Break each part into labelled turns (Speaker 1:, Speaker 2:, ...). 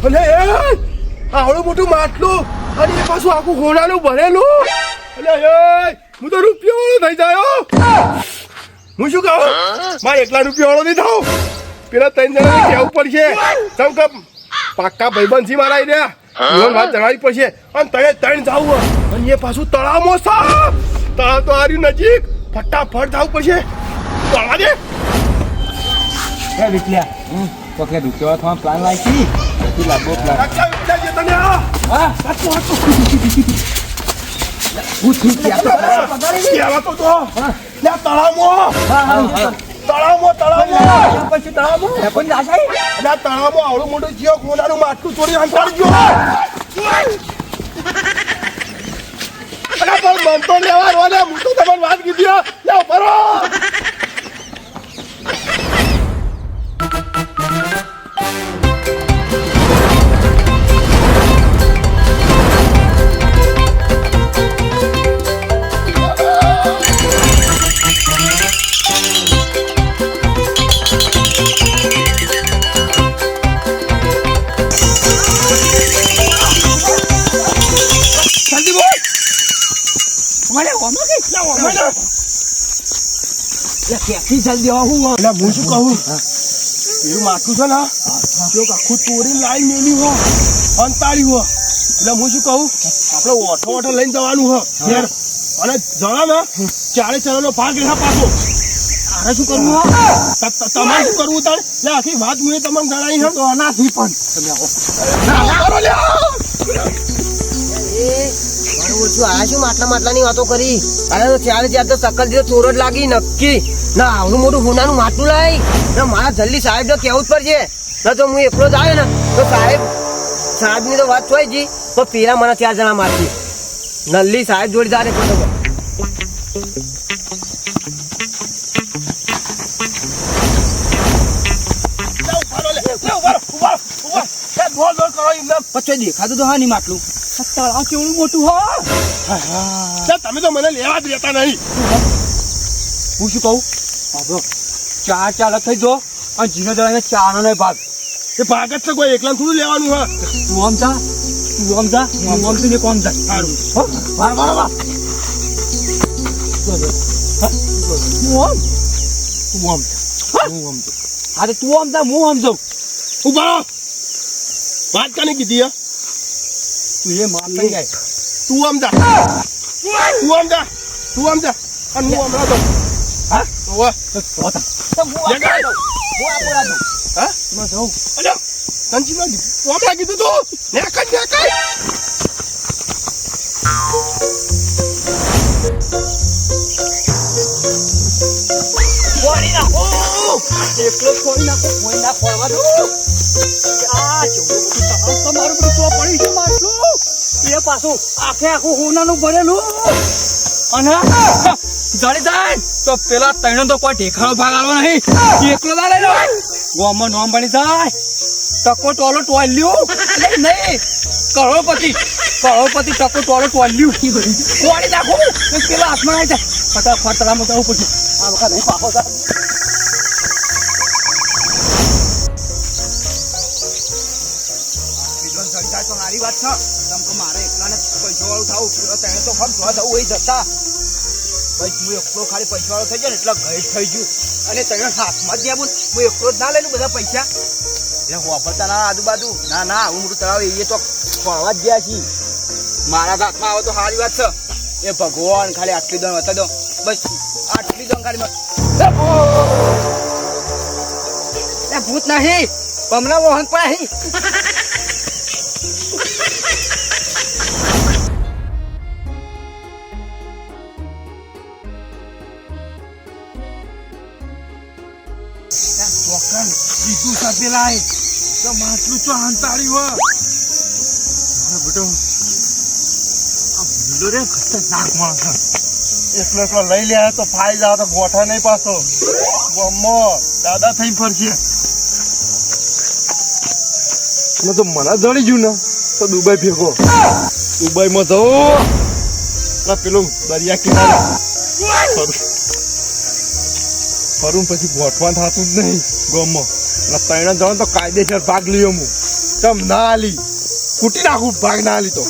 Speaker 1: અલે એ આવડું મોટું માટલું અને એ પાછું આખું ઘોડાનું ભરેલું. અલે એ હું તો રૂપિયા વાળો થઈ જાયો. હું શું કહું મારે એકલા રૂપિયા વાળો નહીં થાવ. પેલા 3 જણાને કહેવું પડશે. સમ કે પાક્કા ભાઈબંધ છે મારા રહ્યા વાત જણાવી પડશે. અને તને 3 જાવું અને એ પાછું તળાવમાં સાપ. તળાવ તો આર્યું નજીક ફટાફટ જવું પડશે. તળાવ દે
Speaker 2: વિકલ્યા તો કે રૂપિયા થોડા પ્લાન લાગી નથી લાગો પ્લાન
Speaker 1: અચ્છા વિકલ્યા જે તને
Speaker 2: હા સાચું હું ઠીક છે
Speaker 1: કહેવા તો લે તળાવમાં
Speaker 2: પછી તળાવમાં પણ જાશાઈ
Speaker 1: અલ્યા તળાવમાં આવડું મોટું જીઓ કોનાનું માટલું ચોરી હંતાડી ગયો. અલ્યા પણ મન તો લેવા રો ને હું તો તમને વાત કીધી લે ભરો.
Speaker 2: જલ્દી હું
Speaker 1: શું કહું પેલું માથું છે ને આખું ચોરી લાઈન મેલી હો અંતાળી હો. એટલે હું શું કહું આપણે ઓઠો લઈને જવાનું હો ઘેર. અને જણા ને 4 ચરણનો ભાગ રહ્યા પાછો. તારે શું કરવું હો તમારે શું કરવું તારે લે આખી વાત હું તમને જણાવી હો તો આનાથી પણ
Speaker 3: માટલાની વાતો કરી. અરે તો 4 તો સકલ દીધો ચોર જ લાગી નક્કી. ના આવડું મોટું હોનાનું માટલું લાવી ના મારા જલ્દી સાહેબ ને કેવું જ પડશે. ના તો હું એકલો જ આવ્યો ને તો સાહેબ ની તો વાત થઈ જી તો પેલા મને 4 જણા મારતી નલ્લી સાહેબ જોડી જાને ફોટો
Speaker 2: પછી દેખાતું તો હા નહીં માટલું તળાવ કેવડું મોટું હા.
Speaker 1: તમે તો મને લેવા જ રહેતા નહીં.
Speaker 2: હું શું કહું હવે 4 અલગ થઈ જો અને જીનો જણાને 4 નો ભાગ
Speaker 1: એ ભાગ જ છે કોઈ એકલા થોડું લેવાનું હા.
Speaker 2: તું આમ જા હું આમ તું કોમ જા
Speaker 1: સારું
Speaker 2: વાહ તું આમ જા હું આમ જાઉં.
Speaker 1: ઉભા વાત કાની કીધી
Speaker 2: તું એ માર લઈ જાય
Speaker 1: તું આમ જા અને હું હમણાં તો
Speaker 2: હા
Speaker 1: ઓવા કીધું તું
Speaker 2: એકલો ફોડી નાખો તમારું બધું તો પડી છે માટલું એ પાછું આખું હોનાનું ભરેલું અને જડી જાય તો પેલા 3 તો કોઈ ઢેખાનો ભાગ આલો નહીં એકલો ના લઈ લો ગોમાં નોમ બની જાય ટકો ટોલો ટોલ્યું નહીં કરોડપતિ ટકો ટોલો ટોલ્યું કોડી નાખું પેલા હાથમાં આવી જાય ફટાફટ તળામાં જવું પડશે આ વખત નહીં પાકો થાય. તો સારી વાત છે તમ મારે એકલાને પૈસા વાળું થવું તેને તો ફક્ત જોવા જવું એ જતા ભાઈ હું એકલો ખાલી પૈસા વાળો થઈ જાય ને એટલે ગઈ થઈ ગયું અને તને હાથમાં જ હું એકલો જ ના લઈ બધા પૈસા એટલે વાપરતા ના આજુબાજુ ના હું મોટું તળાવ એ તો ખોવા જ ગયા છીએ મારા હાથમાં આવે તો સારી વાત છે એ ભગવાન ખાલી આટલી દોન બતા દો બસ આટલી દોન ખાલી ભૂત નહીં કમલા મોહન પણ અહીં
Speaker 1: બીજું સાથે લાય તો માટલું તો હંતાડી હો બેટો આ ભૂલો રે ખતરનાક માણસ એકલો લઈ લે તો ફાઈ જાવ તો ગોઠા નહીં પાછો મમ્મો દાદા થઈ ફરશે તો મને જણી ગયું ને તો દુબઈ ભેગો દુબઈમાં જવું પેલું દરિયા કિનારે ફરું પછી ગોઠવાન થતું જ નહીં ગમો ત્રણ જવાનું તો કાયદેસર ભાગ લ્યો હું તમ ના આલી કૂટી નાખું ભાગ ના આલી તો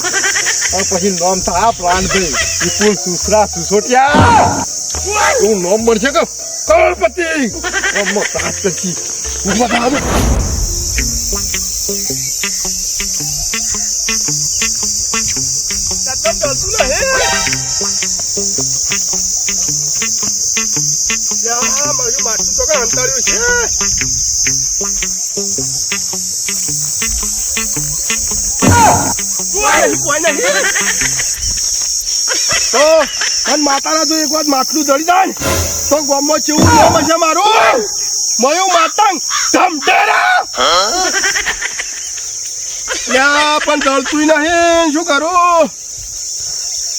Speaker 1: અને પછી નોમ થા પ્લાન ભાઈ વિપુલ સુસરા સુસોટિયા તું નોમ મળશે કે કરોડપતિ નોમ પ્રાપ્ત કરશી હું બતાવું માથું તો કઈ અંતર્યું છે તો અને માતાના જો એક વાર માટલું જડી જાય ને તો ગામમાં કેવું નામ હશે મારું મયું માતંગ ધમટેરા પણ જળતું નહીં શું કરું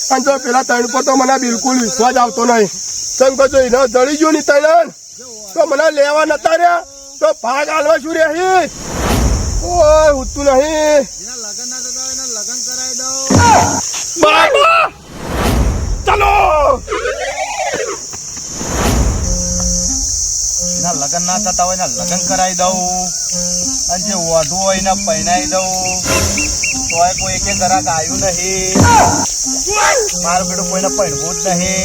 Speaker 1: અને જો પેલા તણ પર તો મને બિલકુલ વિશ્વાસ આવતો નહીં સંગ જો એને જડી ગયું નહીં તણ તો મને લેવા નતા રહ્યા તો ભાગ હાલવા શું રહી ઓય ઉઠતું નહીં
Speaker 2: લગન કરાવી દો
Speaker 1: બાબા ચાલો
Speaker 2: એના લગન ના થતા હોય ને લગન કરાવી દઉં અને જે વધુ હોય ને પહેરાવી દઉં તો કોઈ એક ગ્રાહક આવ્યું નહીં મારું બેટું કોઈને પહેરવું જ નહીં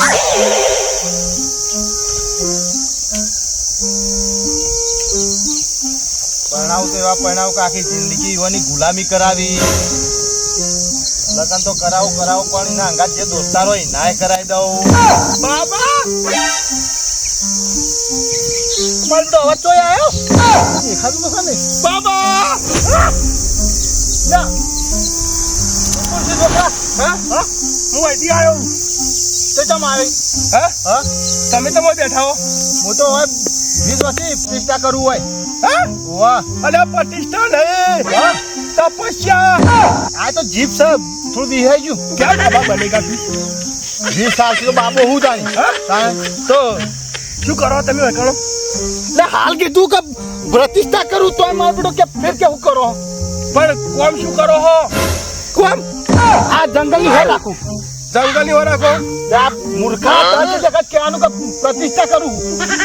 Speaker 2: પરણાવ તો એવા પરણાવ કે આખી જિંદગી એવાની ગુલામી કરાવી લગન તો કરાવું પણ એના અંગાત જે દોસ્તારો હોય નાય કરાવી દઉં
Speaker 1: બાબા
Speaker 2: મારું તો અવાજ ચોય આવ્યો દેખાતું તો ને
Speaker 1: બાબા હું અહીંથી આવ્યો
Speaker 2: તો ચમ આવી
Speaker 1: હા તમે તો બેઠા હો
Speaker 2: હું તો હવે 20 વર્ષથી પ્રતિષ્ઠા કરવું હોય
Speaker 1: હા
Speaker 2: વાહ
Speaker 1: અરે પ્રતિષ્ઠા નહીં તપસ્યા
Speaker 2: આ તો જીપ છે થોડું વિહાઈ ગયું
Speaker 1: ક્યાં બાબા બનેગા તું
Speaker 2: 20 સાલથી તો બાબો હું જાણી
Speaker 1: હા તો શું કરો તમે વખાણો
Speaker 2: એટલે હાલ કીધું કે પ્રતિષ્ઠા કરું તો મારો બેટો કે ફેર કેવું કરો
Speaker 1: પણ કોમ શું કરો હો
Speaker 2: કોમ આ જંગલની હો રાખું
Speaker 1: જંગલની હો રાખો
Speaker 2: આ મૂર્ખા જગત કહેવાનું કે પ્રતિષ્ઠા કરું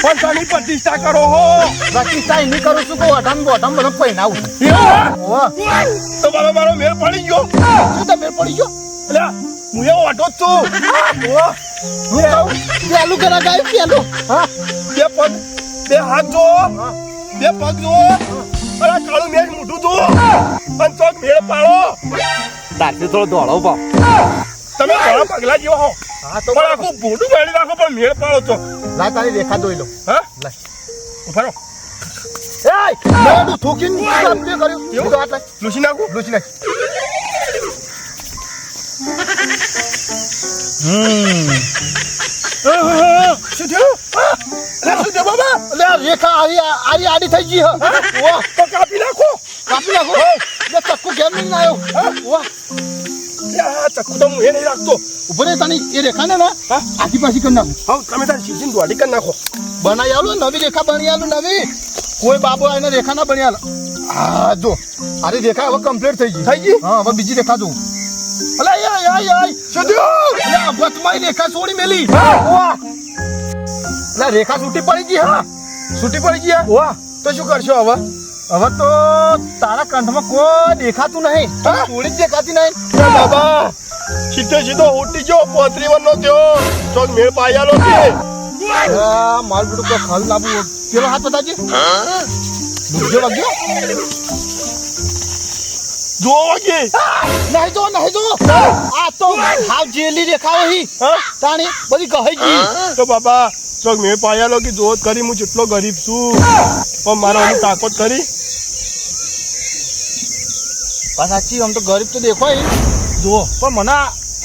Speaker 1: પણ તમે પ્રતિષ્ઠા કરો હો
Speaker 2: પ્રતિષ્ઠા એની કરું છું કે ઓઢામ બધો પહેરાવું
Speaker 1: તો બાબા મારો મેળ પડી ગયો
Speaker 2: શું તમે પડી ગયો
Speaker 1: એટલે હું એવો ઓઢો જ છું
Speaker 2: પેલું કરા ગાય પેલું હા
Speaker 1: બે પગ બે હાથ જો બે પગ જો અરે કાળું મેળ મોઢું જો અને ચોક મેળ પાડો
Speaker 2: તારથી થોડો દોડો બા
Speaker 1: તમે ઘણા પગલા જેવો હો
Speaker 2: હા તો
Speaker 1: પણ આખું ભૂંડું મેળી નાખો પણ મેળ પાડો છો
Speaker 2: લાય તારી રેખા દોઈ લો
Speaker 1: હા
Speaker 2: લાય
Speaker 1: ઉભા રહો
Speaker 2: એય મોડું થૂકીને કાપને કર્યું એવું તો હાથ લાય
Speaker 1: લૂસી નાખું
Speaker 2: લૂછી નાખ
Speaker 1: શું થયું શું થયું બાબા
Speaker 2: એટલે આ રેખા આરી આડી થઈ ગઈ હે વાહ
Speaker 1: તો કાપી નાખો
Speaker 2: એટલે ચક્કુ કેમ નહીં આવ્યો વાહ
Speaker 1: આ ચક્કુ તો હું એ નહીં રાખતો
Speaker 2: ઉભો રે તને એ રેખા ને આખી પાછી કરી નાખું
Speaker 1: હા તમે તારી સીધી દોડી કરી નાખો
Speaker 2: બનાવી આલો નવી રેખા બની આલો નવી કોઈ બાબો આને રેખા ના બની આલો હા જો આરી રેખા હવે કમ્પ્લીટ થઈ ગઈ હા હવે બીજી રેખા જો અલે આય
Speaker 1: શું થયું
Speaker 2: અલે બતમાઈ રેખા છોડી મેલી વાહ અલે રેખા છૂટી પડી ગઈ હા
Speaker 1: છૂટી પડી ગયા
Speaker 2: વાહ
Speaker 1: તો શું કરશો હવે
Speaker 2: હવે તો તારા કંઠમાં કોઈ દેખાતું નહીં થોડી જ દેખાતી નહીં
Speaker 1: બાબા સીધો ઉઠી ગયો 35 નો થયો ચોક મેળ પાયાલો છે
Speaker 2: મારું બેટું કોઈ ખલ લાવવું પેલો હાથ બતાજી દુધ્યો વાગ્યો
Speaker 1: જો વાગે
Speaker 2: નહીં જો આ તો હાવ જેલી રેખાઓ હી તાણી બધી કહી ગઈ
Speaker 1: તો બાબા ચોક મેળ પાયાલો કે જોત કરી હું જેટલો ગરીબ છું પણ મારા તાકાત કરી
Speaker 2: સાચી આમ તો ગરીબ તો દેખાય જો પણ મને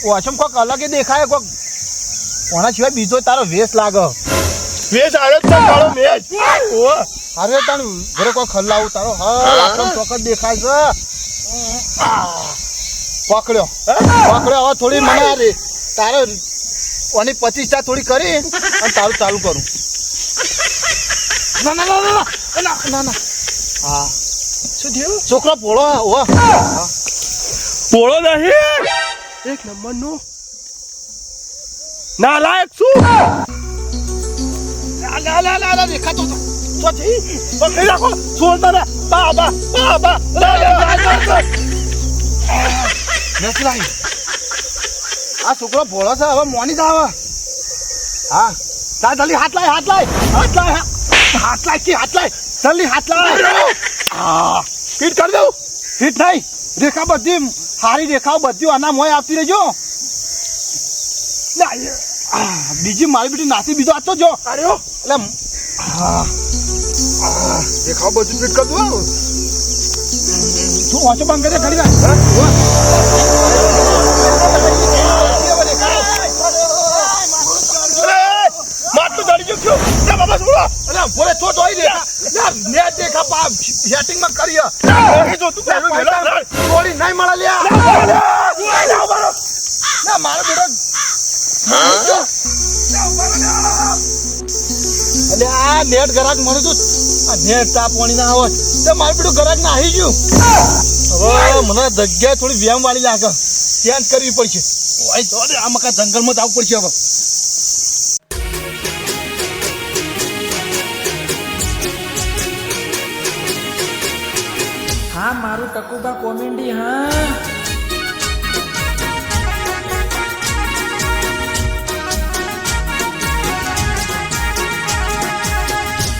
Speaker 2: ઓછમ કોઈક અલગ દેખાય કોઈક કોના સિવાય બીજો તારો વેશ લાગે
Speaker 1: વેશ આવે છે તારો મેચ ઓ
Speaker 2: અરે તને ઘરે કોઈ ખલ્લાવું તારો આખમ ચોકટ દેખાય છે પકડ્યો હવે થોડી મને રે તારે ઓની પ્રતિષ્ઠા થોડી કરી અને તારું ચાલુ કરું ના હા
Speaker 1: શું થયું
Speaker 2: છોકરો પોળો
Speaker 1: પોળો નહીં એક નંબર નો નાલાયક છું
Speaker 2: દેખાતો
Speaker 1: તો છી પકડી રાખો છોડતા ને બાબા બાબા નથી લાવી આ છોકરો ભોળો છે હવે મોની જ આવે હા તા જલ્દી હાથ લાય કે હાથ લાય જલ્દી હાથ લાય હા ફીટ કરી દઉં ફીટ નહીં રેખા બધી હારી રેખાઓ બધી આના મોય આવતી રહેજો બીજી મારી બેટી નાસી બીજો આતો જો અરે એટલે હા રેખાઓ બધી ફીટ કરી દઉં શું વાંચો બંધ કરે ઘડી ના માટલું ચડી ગયું ક્યાં બાબા છોડો અરે બોલે તો જોઈ દેખા ને દેખા પા સેટિંગ માં કરી નહીં જો તું પેલો છોડી નહીં મળે લ્યા ના મારો બેટો અલે આ નેટ ગરાક મને તું આ નેટ તા પાણી ના આવે તે મારો બેટો ગરાક ના આવી ગયું હવે મને જગ્યાએ થોડી વ્યાયામ વાળી લાગે ચેન્જ કરવી પડશે ઓય તો આ મકા જંગલમાં જ આવવું પડશે હવે
Speaker 4: હા મારું ટકુબા કોમેડી હા